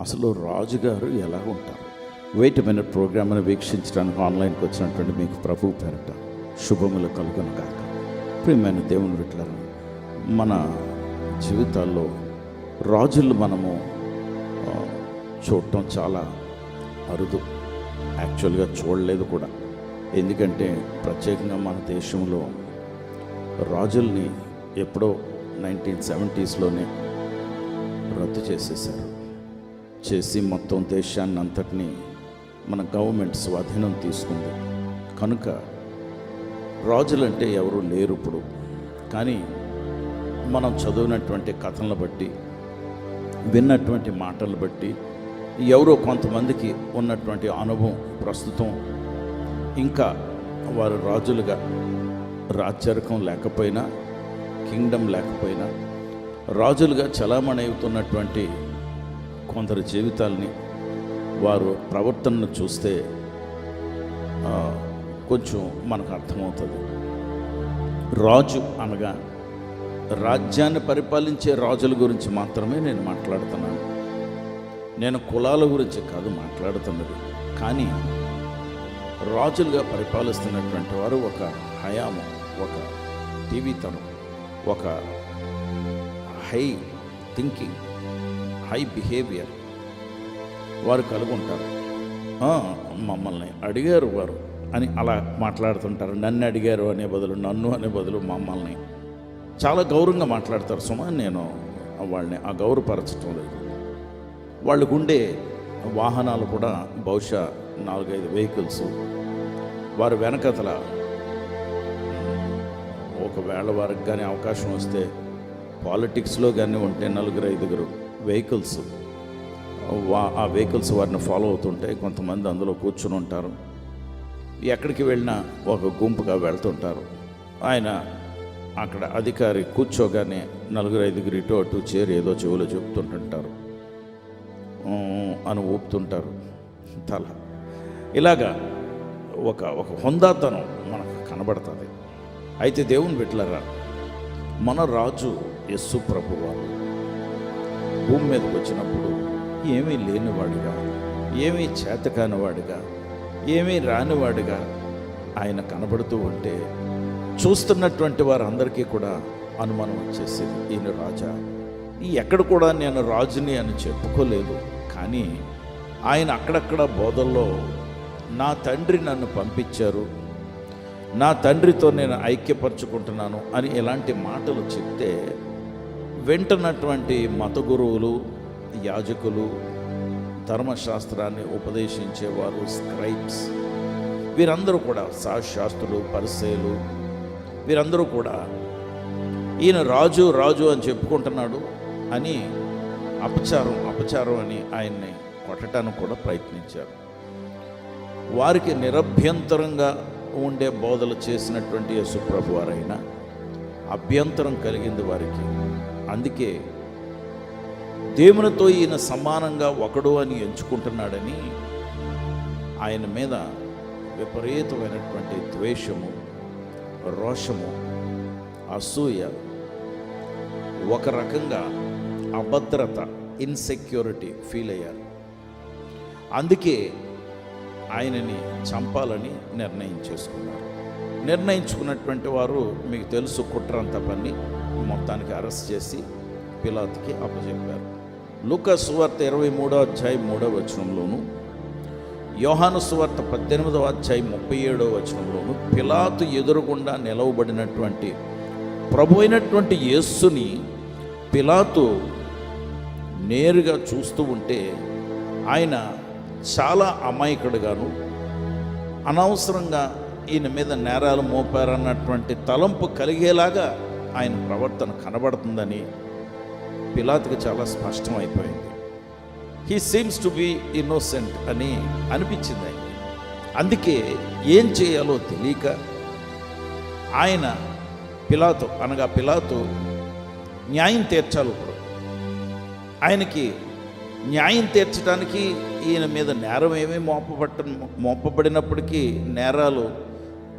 అసలు రాజుగారు ఎలా ఉంటారు? వెయిట్ మినిట్ ప్రోగ్రామ్ని వీక్షించడానికి ఆన్లైన్కి వచ్చినటువంటి మీకు ప్రభు పేరట శుభములు కలుగును గాక. ప్రియమైన దేవుని బిడ్డలారా, మన జీవితాల్లో రాజులు మనము చూడటం చాలా అరుదు. యాక్చువల్గా చూడలేదు కూడా. ఎందుకంటే ప్రత్యేకంగా మన దేశంలో రాజుల్ని ఎప్పుడో 1970sలోనే రద్దు చేసేసారు. చేసి మొత్తం దేశాన్ని అంతటినీ మన గవర్నమెంట్ స్వాధీనం తీసుకుంది. కనుక రాజులంటే ఎవరు లేరు ఇప్పుడు. కానీ మనం చదివినటువంటి కథలను బట్టి, విన్నటువంటి మాటలు బట్టి, ఎవరో కొంతమందికి ఉన్నటువంటి అనుభవం ప్రస్తుతం ఇంకా వారు రాజులుగా రాజ్యరకం లేకపోయినా, కింగ్డమ్ లేకపోయినా, రాజులుగా చలామణి అవుతున్నటువంటి కొందరు జీవితాల్ని, వారు ప్రవర్తనను చూస్తే కొంచెం మనకు అర్థమవుతుంది. రాజు అనగా రాజ్యాన్ని పరిపాలించే రాజుల గురించి మాత్రమే నేను మాట్లాడుతున్నాను. నేను కులాల గురించి కాదు మాట్లాడుతున్నది. కానీ రాజులుగా పరిపాలిస్తున్నటువంటి వారు ఒక హయాము, ఒక టీవీతనం, ఒక హై థింకింగ్, హై బిహేవియర్ వారు కలిగి ఉంటారు. మమ్మల్ని అడిగారు వారు అని అలా మాట్లాడుతుంటారు. నన్ను అడిగారు అనే బదులు, నన్ను అనే బదులు మమ్మల్ని చాలా గౌరవంగా మాట్లాడతారు. నేను వాళ్ళని గౌరవపరచటం లేదు. వాళ్ళకు ఉండే వాహనాలు కూడా బహుశా 4-5 వెహికల్స్. వారి వెనకతల ఒకవేళ వారికి కానీ అవకాశం వస్తే పాలిటిక్స్లో కానీ ఉంటే 4-5 వెహికల్స్, ఆ వెహికల్స్ వారిని ఫాలో అవుతుంటాయి. కొంతమంది అందులో కూర్చుని ఉంటారు. ఎక్కడికి వెళ్ళినా ఒక గుంపుగా వెళ్తుంటారు. ఆయన అక్కడ అధికారి కూర్చోగానే 4-5 ఇటు అటు చేరి ఏదో చెవులో చెప్తుంటుంటారు, అని ఊపుతుంటారు తల. ఇలాగా ఒక హుందాతనం మనకు కనబడుతుంది. అయితే దేవుని బిడ్డలారా, మన రాజు యేసు ప్రభువారు భూమి మీదకి వచ్చినప్పుడు ఏమీ లేనివాడిగా, ఏమీ చేతకానివాడిగా, ఏమీ రానివాడిగా ఆయన కనబడుతూ ఉంటే చూస్తున్నటువంటి వారందరికీ కూడా అనుమానం వచ్చేసేది, ఈయన రాజా. ఎక్కడ కూడా నేను రాజుని అని చెప్పుకోలేదు. కానీ ఆయన అక్కడక్కడ బోధల్లో నా తండ్రి నన్ను పంపించారు, నా తండ్రితో నేను ఐక్యపరచుకుంటున్నాను అని ఇలాంటి మాటలు చెప్తే వింటున్నటువంటి మత గురువులు, యాజకులు, ధర్మశాస్త్రాన్ని ఉపదేశించేవారు, స్క్రైబ్స్, వీరందరూ కూడా, శాస్త్రులు, పరిసయ్యులు, వీరందరూ కూడా ఈయన రాజు రాజు అని చెప్పుకుంటున్నాడు అని అపచారం అని ఆయన్ని కొట్టడానికి కూడా ప్రయత్నించారు. వారికి నిరభ్యంతరంగా ఉండే బోధలు చేసినటువంటి యేసు ప్రభు వారైనా అభ్యంతరం కలిగింది వారికి. అందుకే దేవునితో ఈయన సమానంగా ఒకడు అని ఎంచుకుంటున్నాడని ఆయన మీద విపరీతమైనటువంటి ద్వేషము, రోషము, అసూయ, ఒక రకంగా అభద్రత, ఇన్సెక్యూరిటీ ఫీల్ అయ్యారు. అందుకే ఆయనని చంపాలని నిర్ణయించుకున్నటువంటి వారు, మీకు తెలుసు, కుట్రంతా పన్ని మొత్తానికి అరెస్ట్ చేసి పిలాతుకి అప్పచెప్పారు. లూకా సువార్త 23-3 యోహాను సువార్త 18-37 పిలాతు ఎదురుగుండా నిలవబడినటువంటి ప్రభు అయినటువంటి యేసుని పిలాతు నేరుగా చూస్తూ ఉంటే ఆయన చాలా అమాయకుడుగాను, అనవసరంగా ఈయన మీద నేరాలు మోపారన్నటువంటి తలంపు కలిగేలాగా ఆయన ప్రవర్తన కనబడుతుందని పిలాతుకి చాలా స్పష్టమైపోయింది. He seems to be innocent అని అనిపించింది ఆయన. అందుకే ఏం చేయాలో తెలియక ఆయన పిలాతు న్యాయం తీర్చాలి. ఇప్పుడు ఆయనకి న్యాయం తీర్చడానికి ఈయన మీద నేరం ఏమీ మోపబడినప్పటికీ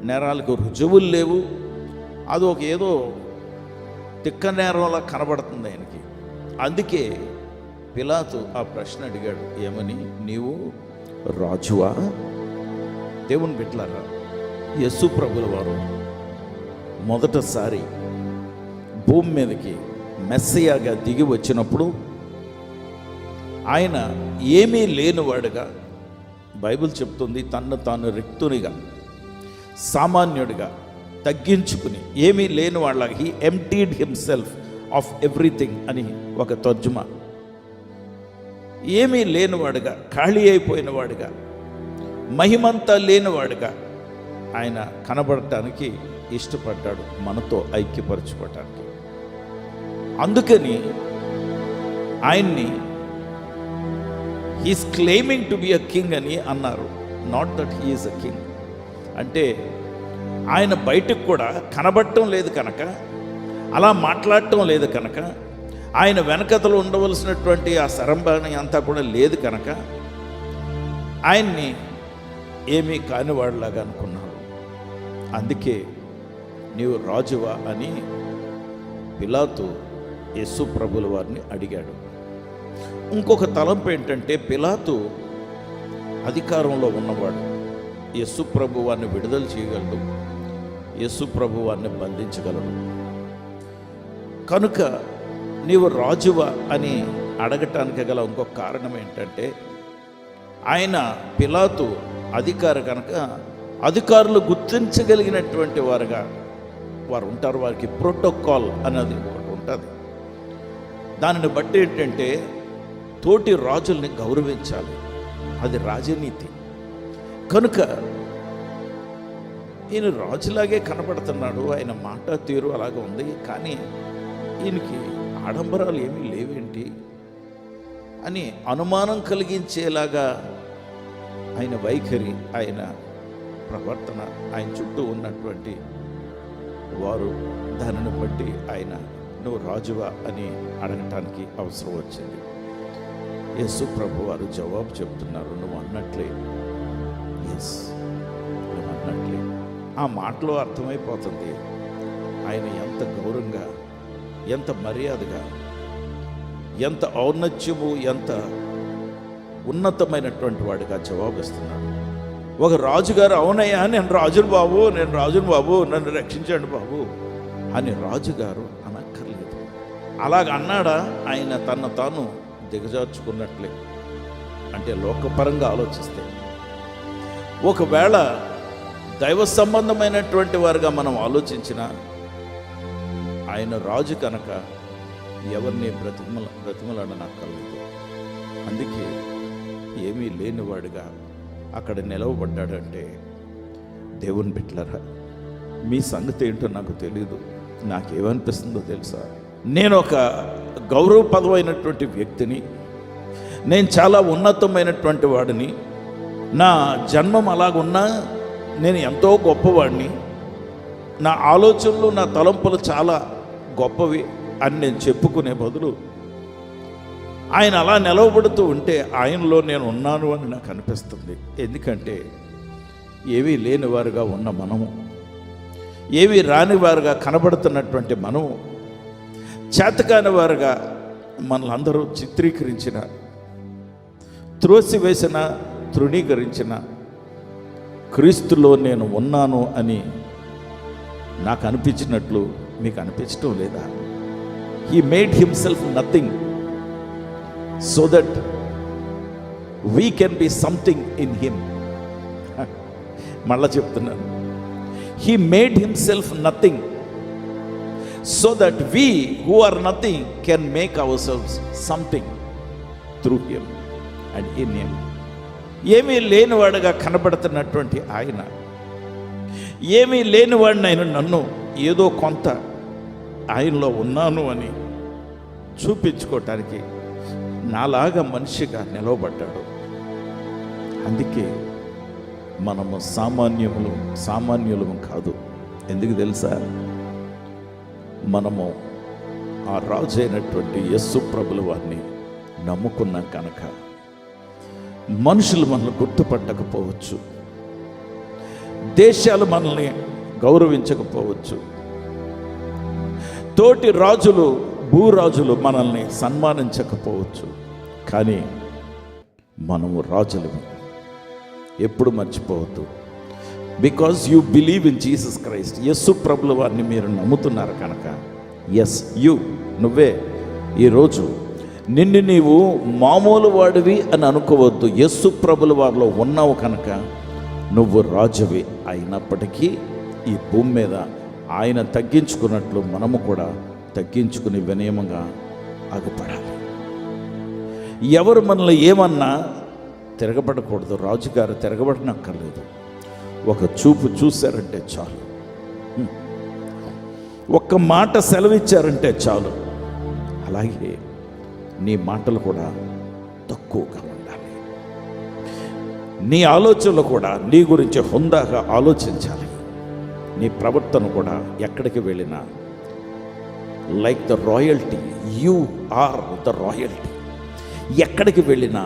నేరాలకు రుజువులు లేవు. అది ఏదో తిక్క నేరంలా కనబడుతుంది ఆయనకి. అందుకే పిలాతు ఆ ప్రశ్న అడిగాడు, ఏమని? నీవు రాజువా? దేవుని బిడ్డలారా, యేసు ప్రభుల వారు మొదటిసారి భూమి మీదకి మెస్సయాగా దిగి వచ్చినప్పుడు ఆయన ఏమీ లేనివాడుగా, బైబిల్ చెప్తుంది, తన్ను తాను రిక్తునిగా, సామాన్యుడిగా తగ్గించుకుని, ఏమీ లేని వాళ్ళ he emptied himself of everything అని ఒక తర్జుమా. ఏమీ లేనివాడుగా, ఖాళీ అయిపోయిన వాడుగా, మహిమంతా లేనివాడుగా ఆయన కనబడటానికి ఇష్టపడ్డాడు, మనతో ఐక్యపరచుకోవటానికి. అందుకని ఆయన్ని he's claiming to be a king అని అన్నారు. Not that he's a king అంటే ఆయన బయటకు కూడా కనబడటం లేదు కనుక, అలా మాట్లాడటం లేదు కనుక, ఆయన వెనకతలు ఉండవలసినటువంటి ఆ సరంభాని అంతా కూడా లేదు కనుక ఆయన్ని ఏమీ కానివాడిలాగా అనుకున్నారు. అందుకే నీవు రాజువా అని పిలాతు యేసు ప్రభుల వారిని అడిగాడు. ఇంకొక తలంపు ఏంటంటే, పిలాతు అధికారంలో ఉన్నవాడు, యేసు ప్రభు వారిని విడుదల చేయగలడు, యేసు ప్రభు వారిని బంధించగలడు. కనుక నీవు రాజువా అని అడగటానికి గల ఇంకొక కారణం ఏంటంటే, ఆయన పిలాతు అధికారి కనుక అధికారులు గుర్తించగలిగినటువంటి వారుగా వారు ఉంటారు. వారికి ప్రోటోకాల్ అన్నది ఒకటి ఉంటుంది. దానిని బట్టి ఏంటంటే, తోటి రాజుల్ని గౌరవించాలి, అది రాజనీతి. కనుక ఈయన రాజులాగే కనపడుతున్నాడు, ఆయన మాట తీరు అలాగే ఉంది, కానీ ఈయనకి ఆడంబరాలు ఏమీ లేవేంటి అని అనుమానం కలిగించేలాగా ఆయన వైఖరి, ఆయన ప్రవర్తన, ఆయన చుట్టూ ఉన్నటువంటి వారు దానిని బట్టి ఆయన నువ్వు రాజువా అని అడగటానికి అవసరం వచ్చింది. యేసు ప్రభు వారు జవాబు చెప్తున్నారు, నువ్వు అన్నట్లే. ఎస్, నువ్వు అన్నట్లే. ఆ మాటలో అర్థమైపోతుంది ఆయన ఎంత గౌరవంగా, ఎంత మర్యాదగా, ఎంత ఔన్నత్యము, ఎంత ఉన్నతమైనటువంటి వాడిగా జవాబిస్తున్నాడు. ఒక రాజుగారు, అవునయ్యా నేను రాజును బాబు, నేను రాజును బాబు, నన్ను రక్షించండి బాబు అని రాజుగారు అనక్కర్లేదు. అలాగ అన్నాడా? ఆయన తను తాను దిగజార్చుకున్నట్లే. అంటే లోకపరంగా ఆలోచిస్తే, ఒకవేళ దైవ సంబంధమైనటువంటి వారుగా మనం ఆలోచించిన ఆయన రాజు కనుక ఎవరిని బ్రతిమలాడనక్కర్లేదు. అందుకే ఏమీ లేనివాడుగా అక్కడ నిలవబడ్డాడంటే, దేవుని బిడ్డలారా, మీ సంగతి ఏంటో నాకు తెలియదు. నాకేమనిపిస్తుందో తెలుసా? నేను ఒక గౌరవప్రదమైనటువంటి వ్యక్తిని, నేను చాలా ఉన్నతమైనటువంటి వాడిని, నా జన్మం అలాగున్నా నేను ఎంతో గొప్పవాడిని, నా ఆలోచనలు, నా తలంపులు చాలా గొప్పవి అని నేను చెప్పుకునే బదులు ఆయన అలా నిలవబడుతూ ఉంటే ఆయనలో నేను ఉన్నాను అని నాకు అనిపిస్తుంది. ఎందుకంటే ఏవీ లేనివారుగా ఉన్న మనము, ఏవీ రానివారుగా కనబడుతున్నటువంటి మనము, చేతకాని వారుగా మనల్ని అందరూ చిత్రీకరించిన, త్రోసివేసిన, తృణీకరించిన క్రీస్తులో నేను ఉన్నాను అని నాకు అనిపించినట్లు మీకు అనిపించటం లేదా? He made himself nothing so that we can be something in him. మళ్ళా చెప్తున్నాను, he made himself nothing so that we who are nothing can make ourselves something through him and in him. ఏమీ లేనివాడుగా కనబడుతున్నటువంటి ఆయన, ఏమీ లేనివాడిని ఆయన నన్ను ఏదో కొంత ఆయనలో ఉన్నాను అని చూపించుకోవటానికి నాలాగా మనిషిగా నిలవబడ్డాడు. అందుకే మనము సామాన్యులము కాదు. ఎందుకు తెలుసా? మనము ఆ రాజు అయినటువంటి యేసు ప్రభుల వారిని నమ్ముకున్నాం కనుక. మనుషులు మనల్ని గుర్తుపట్టకపోవచ్చు, దేశాలు మనల్ని గౌరవించకపోవచ్చు, తోటి రాజులు, భూరాజులు మనల్ని సన్మానించకపోవచ్చు, కానీ మనము రాజులము. ఎప్పుడు మర్చిపోవద్దు. Because you believe in Jesus Christ. Yesu ప్రభుల వారిని మీరు నమ్ముతున్నారు కనుక, ఎస్ యు, నువ్వే ఈరోజు నిన్ను నీవు మామూలు వాడివి అని అనుకోవద్దు. యేసు ప్రభుల వారిలో ఉన్నావు కనుక నువ్వు రాజువి. అయినప్పటికీ ఈ భూమి మీద ఆయన తగ్గించుకున్నట్లు మనము కూడా తగ్గించుకుని వినయముగా ఆగపడాలి. ఎవరు మనల్ని ఏమన్నా తిరగబడకూడదు. రాజుగారు తిరగబడనక్కర్లేదు. ఒక చూపు చూశారంటే చాలు, ఒక్క మాట సెలవిచ్చారంటే చాలు. అలాగే నీ మాటలు కూడా తక్కువగా ఉండాలి. నీ ఆలోచనలు కూడా నీ గురించి హుందాగా ఆలోచించాలి. నీ ప్రవర్తన కూడా ఎక్కడికి వెళ్ళినా like the royalty, you are the royalty. ఎక్కడికి వెళ్ళినా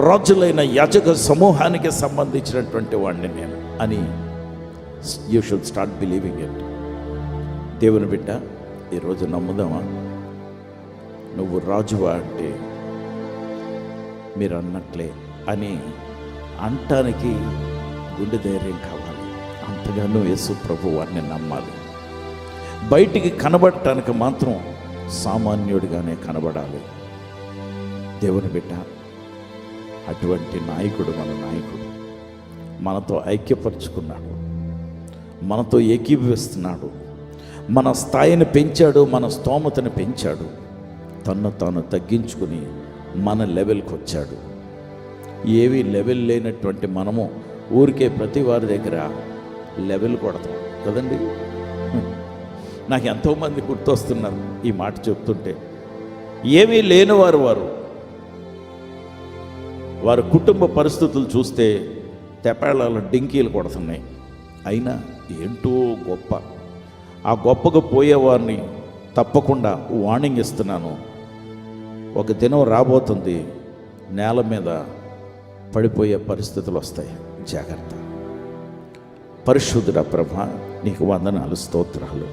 రాజులైన యాజక సమూహానికి సంబంధించినటువంటి వాడిని నేను అని you should start believing it. దేవుని బిడ్డ, ఈరోజు నమ్ముదామా? నువ్వు రాజువా అంటే మీరు అన్నట్లే అని అంటానికి గుండె ధైర్యం కావాలి. అంతగానూ యేసు ప్రభు వారిని నమ్మాలి. బయటికి కనబడటానికి మాత్రం సామాన్యుడిగానే కనబడాలి. దేవుని బిడ్డ, అటువంటి నాయకుడు మన నాయకుడు. మనతో ఐక్యపరుచుకున్నాడు, మనతో ఏకీభవిస్తున్నాడు, మన స్థాయిని పెంచాడు, మన స్తోమతను పెంచాడు, తన్ను తాను తగ్గించుకుని మన లెవెల్కి వచ్చాడు. ఏవి లెవెల్ లేనటువంటి మనము ఊరికే ప్రతి వారి దగ్గర లెవెల్ కొడతాం కదండి. నాకు ఎంతోమంది గుర్తొస్తున్నారు ఈ మాట చెప్తుంటే. ఏమీ లేనివారు వారి కుటుంబ పరిస్థితులు చూస్తే తెపాళాల డింకీలు కొడుతున్నాయి. అయినా ఏంటో గొప్ప. ఆ గొప్పగా పోయేవారిని తప్పకుండా వార్నింగ్ ఇస్తున్నాను. ఒక దినం రాబోతుంది, నేల మీద పడిపోయే పరిస్థితులు వస్తాయి. జాగ్రత్త. పరిశుద్ధుడా ప్రభా, నీకు వందనాలు, స్తోత్రాలు.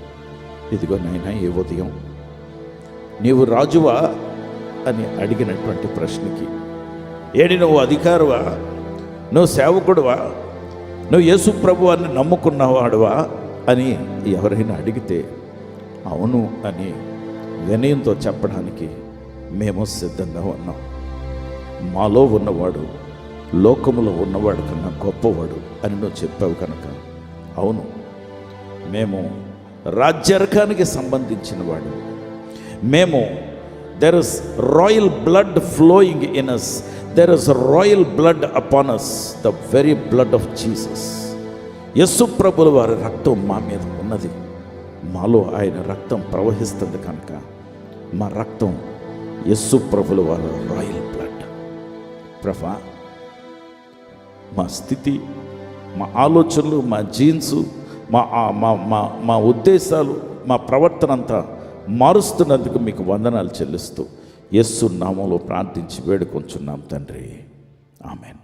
ఇదిగో నాయనా, ఈ ఉదయం నీవు రాజువా అని అడిగినటువంటి ప్రశ్నకి, ఏడి నువ్వు అధికారువా, నువ్వు సేవకుడువా, నువ్వు యేసు ప్రభువాన్ని నమ్ముకున్నవాడువా అని ఎవరైనా అడిగితే అవును అని వినయంతో చెప్పడానికి మేము సిద్ధంగా ఉన్నాం. మాలో ఉన్నవాడు లోకములో ఉన్నవాడు కన్నా గొప్పవాడు అని నువ్వు చెప్పావు కనుక అవును, మేము రాజ్యార్గానికి సంబంధించిన వాడు. మేము there is royal blood flowing in us, there is royal blood upon us, the very blood of Jesus. యేసు ప్రభుల వారి రక్తం మా మీద ఉన్నది. మాలో ఆయన రక్తం ప్రవహిస్తుంది కనుక మా రక్తం యేసు ప్రభుల వారి రాయల్ బ్లడ్. ప్రభా, మా స్థితి, మా ఆలోచనలు, మా జీన్స్, మా ఉద్దేశాలు, మా ప్రవర్తన అంతా మారుస్తున్నందుకు మీకు వందనాలు చెల్లిస్తూ యేసు నామములో ప్రార్థించి వేడుకొంచున్నాం తండ్రి. ఆమేన్.